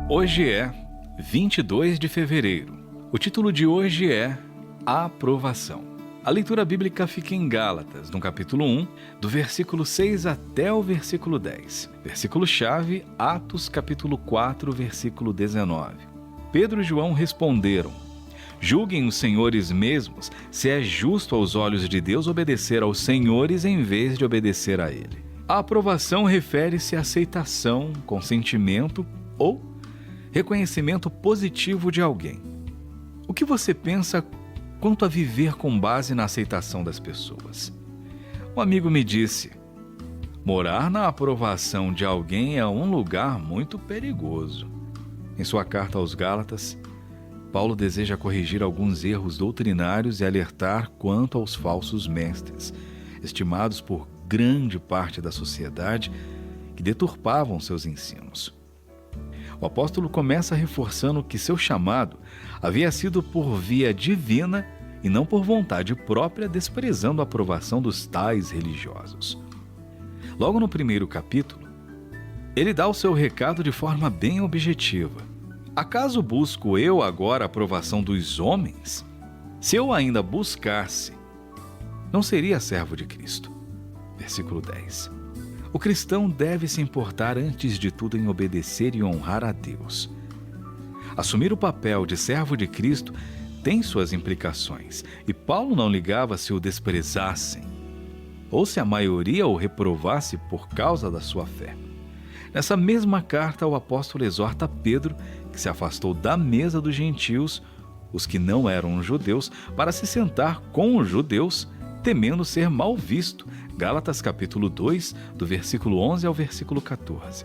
Hoje é 22 de fevereiro. O título de hoje é A Aprovação. A leitura bíblica fica em Gálatas, no capítulo 1, do versículo 6 até o versículo 10. Versículo-chave, Atos, capítulo 4, versículo 19. Pedro e João responderam: julguem os senhores mesmos se é justo aos olhos de Deus obedecer aos senhores em vez de obedecer a Ele. A aprovação refere-se à aceitação, consentimento ou reconhecimento positivo de alguém. O que você pensa quanto a viver com base na aceitação das pessoas? Um amigo me disse: morar na aprovação de alguém é um lugar muito perigoso. Em sua carta aos Gálatas, Paulo deseja corrigir alguns erros doutrinários e alertar quanto aos falsos mestres, estimados por grande parte da sociedade, que deturpavam seus ensinos. O apóstolo começa reforçando que seu chamado havia sido por via divina e não por vontade própria, desprezando a aprovação dos tais religiosos. Logo no primeiro capítulo, ele dá o seu recado de forma bem objetiva. Acaso busco eu agora a aprovação dos homens? Se eu ainda buscasse, não seria servo de Cristo. Versículo 10. O cristão deve se importar antes de tudo em obedecer e honrar a Deus. Assumir o papel de servo de Cristo tem suas implicações, e Paulo não ligava se o desprezassem, ou se a maioria o reprovasse por causa da sua fé. Nessa mesma carta, o apóstolo exorta Pedro, que se afastou da mesa dos gentios, os que não eram judeus, para se sentar com os judeus, temendo ser mal visto. Gálatas capítulo 2, do versículo 11 ao versículo 14.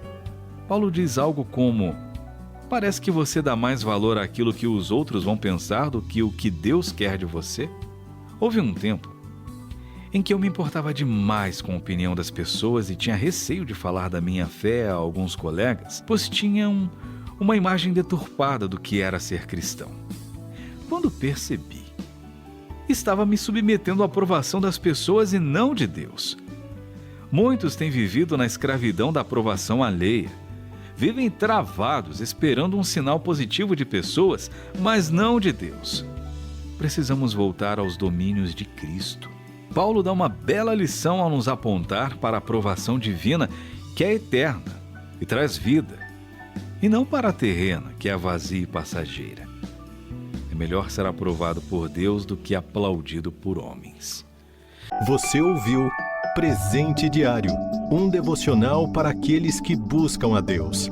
Paulo diz algo como: parece que você dá mais valor àquilo que os outros vão pensar do que o que Deus quer de você? Houve um tempo em que eu me importava demais com a opinião das pessoas e tinha receio de falar da minha fé a alguns colegas, pois tinham uma imagem deturpada do que era ser cristão. Quando percebi, estava me submetendo à aprovação das pessoas e não de Deus. Muitos têm vivido na escravidão da aprovação alheia. Vivem travados, esperando um sinal positivo de pessoas, mas não de Deus. Precisamos voltar aos domínios de Cristo. Paulo dá uma bela lição ao nos apontar para a aprovação divina, que é eterna e traz vida, e não para a terrena, que é vazia e passageira. É melhor ser aprovado por Deus do que aplaudido por homens. Você ouviu Presente Diário, um devocional para aqueles que buscam a Deus.